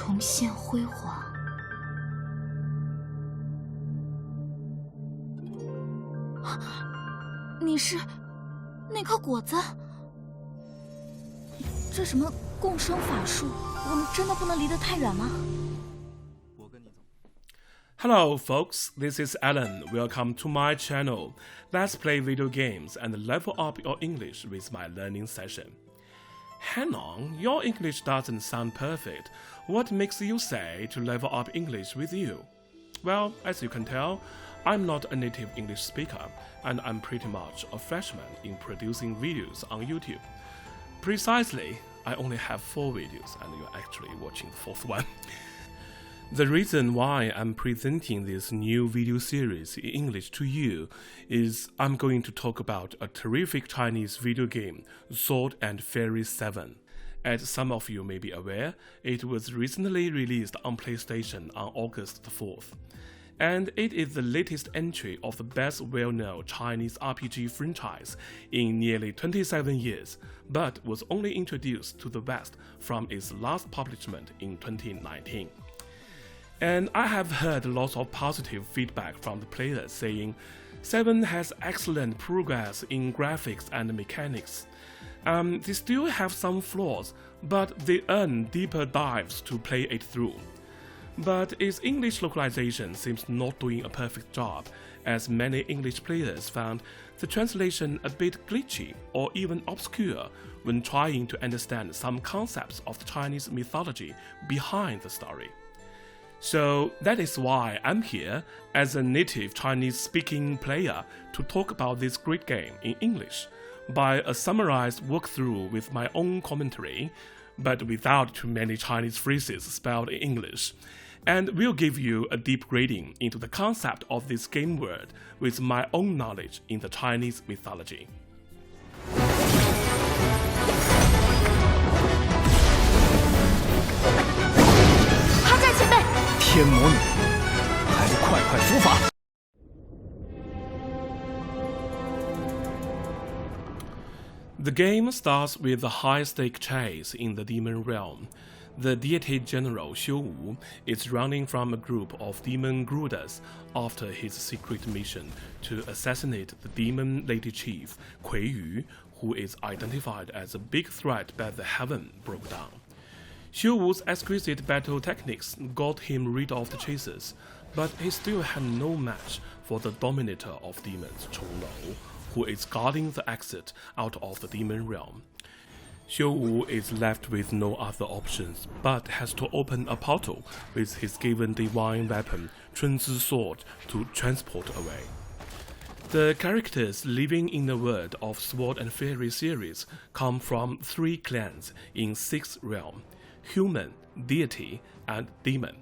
重现辉煌。你是那颗果子？这什么共生法术？我们真的不能离得太远吗？ Hello folks, this is Alan. Welcome to my channel. Let's play video games and level up your English with my learning session. Hang on, your English doesn't sound perfect. What makes you say to level up English with you? Well, as you can tell, I'm not a native English speaker, and I'm pretty much a freshman in producing videos on YouTube. Precisely, I only have 4 videos, and you're actually watching the 4th one. The reason why I'm presenting this new video series in English to you is I'm going to talk about a terrific Chinese video game, Sword and Fairy 7. As some of you may be aware, it was recently released on PlayStation on August 4th. And it is the latest entry of the best well-known Chinese RPG franchise in nearly 27 years, but was only introduced to the West from its last publication in 2019. And I have heard lots of positive feedback from the players saying 7 has excellent progress in graphics and mechanics. They still have some flaws, but they earn deeper dives to play it through. But its English localization seems not doing a perfect job, as many English players found the translation a bit glitchy or even obscure when trying to understand some concepts of the Chinese mythology behind the story. So that is why I'm here as a native Chinese-speaking player to talk about this great game in English by a summarized walkthrough with my own commentary, but without too many Chinese phrases spelled in English, and will give you a deep reading into the concept of this game world with my own knowledge in the Chinese mythology. 天魔女，还不快快伏法！ The game starts with a high-stake chase in the demon realm. The deity general Xiu Wu is running from a group of demon Grudas after his secret mission to assassinate the demon lady chief Kui Yu, who is identified as a big threat by the heaven broke down. Xiu Wu's exquisite battle techniques got him rid of the chasers, but he still had no match for the dominator of demons, Chonglou, who is guarding the exit out of the demon realm. Xiu Wu is left with no other options, but has to open a portal with his given divine weapon, Chunzi sword, to transport away. The characters living in the world of Sword and Fairy series come from 3 clans in 6 realms: human, deity, and demon.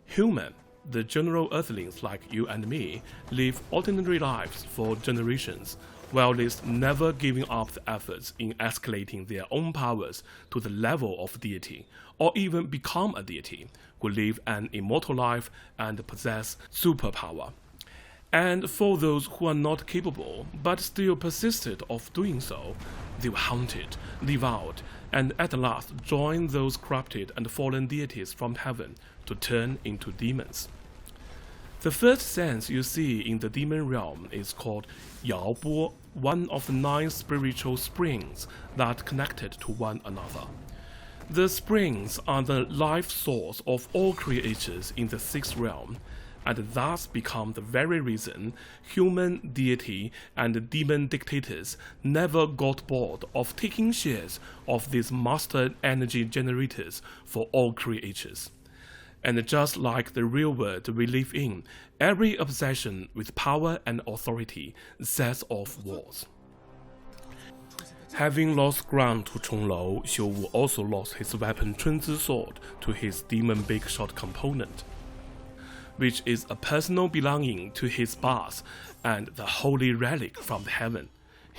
Human, the general earthlings like you and me, live ordinary lives for generations, while never giving up the efforts in escalating their own powers to the level of deity, or even become a deity, who live an immortal life and possess superpower. And for those who are not capable, but still persisted of doing so, they were hunted, devoured, and at last join those corrupted and fallen deities from heaven to turn into demons. The first sense you see in the demon realm is called Yao Bo, one of the 9 spiritual springs that connected to one another. The springs are the life source of all creatures in the 6th realm, and thus become the very reason human, deity, and demon dictators never got bored of taking shares of these master energy generators for all creatures. And just like the real world we live in, every obsession with power and authority sets off wars. Having lost ground to Chonglou, Xiu Wu also lost his weapon Chunzi sword to his demon big shot component, which is a personal belonging to his boss and the holy relic from heaven.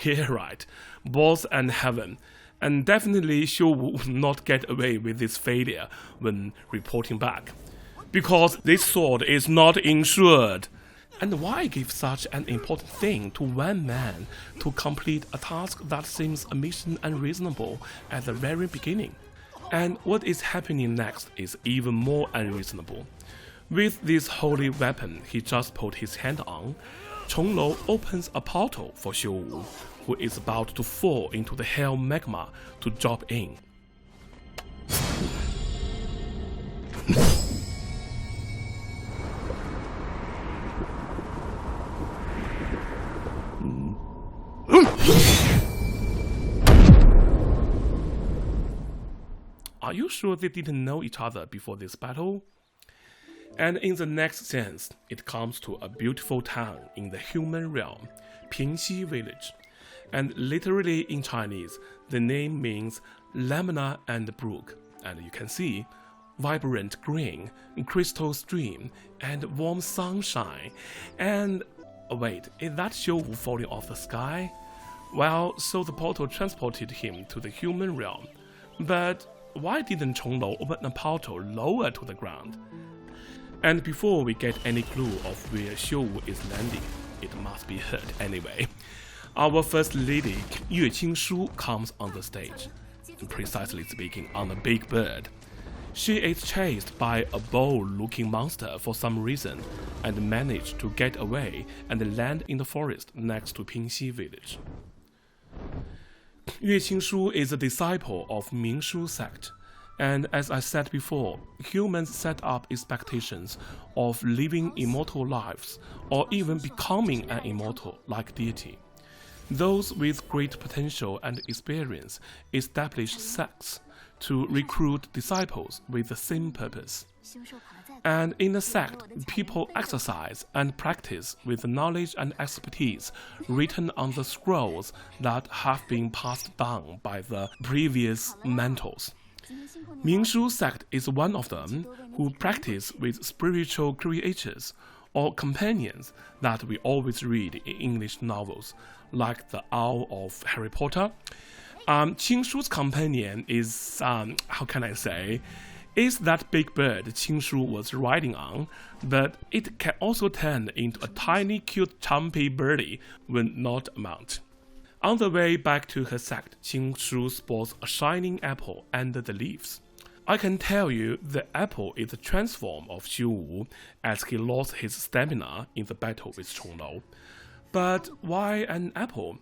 Yeah, right, boss and heaven. And definitely Xiu Wu would not get away with this failure when reporting back, because this sword is not insured. And why give such an important thing to one man to complete a task that seems a mission unreasonable at the very beginning? And what is happening next is even more unreasonable. With this holy weapon he just put his hand on, Chonglou opens a portal for Xiu Wu, who is about to fall into the hell magma, to drop in. Are you sure they didn't know each other before this battle? And in the next sense, it comes to a beautiful town in the human realm, Pingxi Village. And literally in Chinese, the name means lamina and brook. And you can see vibrant green, crystal stream, and warm sunshine. And wait, is that Xiu Wu falling off the sky? Well, so the portal transported him to the human realm. But why didn't Chonglou open a portal lower to the ground? And before we get any clue of where Xiu Wu is landing, it must be heard anyway. Our first lady, Yue Qingshu, comes on the stage, precisely speaking on a big bird. She is chased by a bull-looking monster for some reason and managed to get away and land in the forest next to Pingxi Village. Yue Qingshu is a disciple of Mingshu sect, and as I said before, humans set up expectations of living immortal lives or even becoming an immortal like deity. Those with great potential and experience establish sects to recruit disciples with the same purpose. And in the sect, people exercise and practice with the knowledge and expertise written on the scrolls that have been passed down by the previous mentors. Mingshu sect is one of them, who practice with spiritual creatures or companions that we always read in English novels, like the Owl of Harry Potter. Qingshu's companion is, how can I say, is that big bird Qingshu was riding on, but it can also turn into a tiny cute chumpy birdie when not a mount. On the way back to her sect, Qingshu spots a shining apple under the leaves. I can tell you the apple is a transform of Xiu Wu as he lost his stamina in the battle with Chonglou. But why an apple?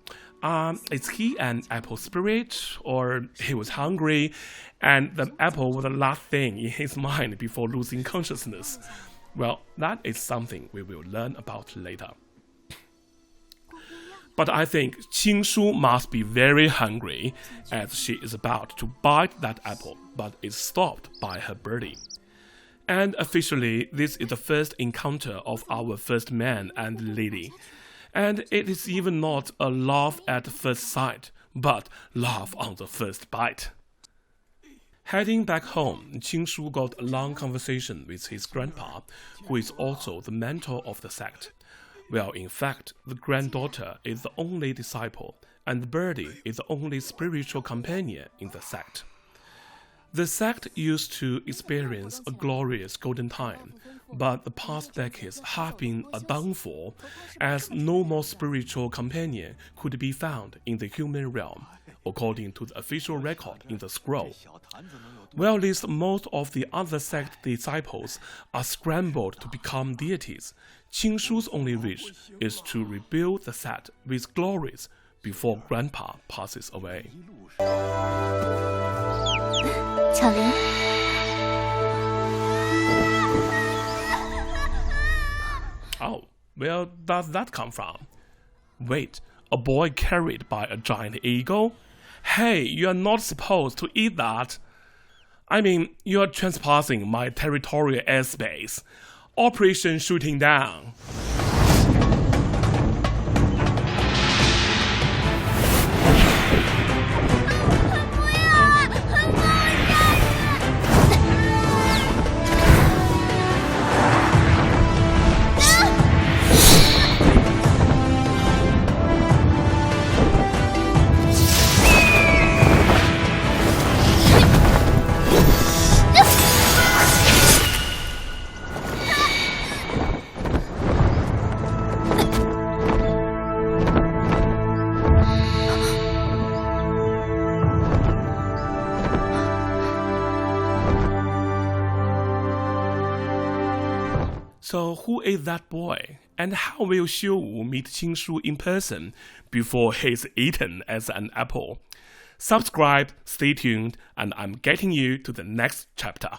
Is he an apple spirit, or he was hungry and the apple was the last thing in his mind before losing consciousness? Well, that is something we will learn about later. But I think Qingshu must be very hungry as she is about to bite that apple, but is stopped by her birdie. And officially, this is the first encounter of our first man and lady. And it is even not a love at first sight, but love on the first bite. Heading back home, Qingshu got a long conversation with his grandpa, who is also the mentor of the sect. Well, in fact, the granddaughter is the only disciple, and Birdie is the only spiritual companion in the sect. The sect used to experience a glorious golden time, but the past decades have been a downfall, as no more spiritual companion could be found in the human realm, according to the official record in the scroll. Well, at least most of the other sect disciples are scrambled to become deities. Qingshu's only wish is to rebuild the sect with glories before Grandpa passes away. 巧玲， Oh, where does that come from? Wait, a boy carried by a giant eagle? Hey, you are not supposed to eat that. I mean, you are trespassing my territorial airspace. Operation Shooting Down. So who is that boy? And how will Xiu Wu meet Qing Shu in person before he's eaten as an apple? Subscribe, stay tuned, and I'm getting you to the next chapter.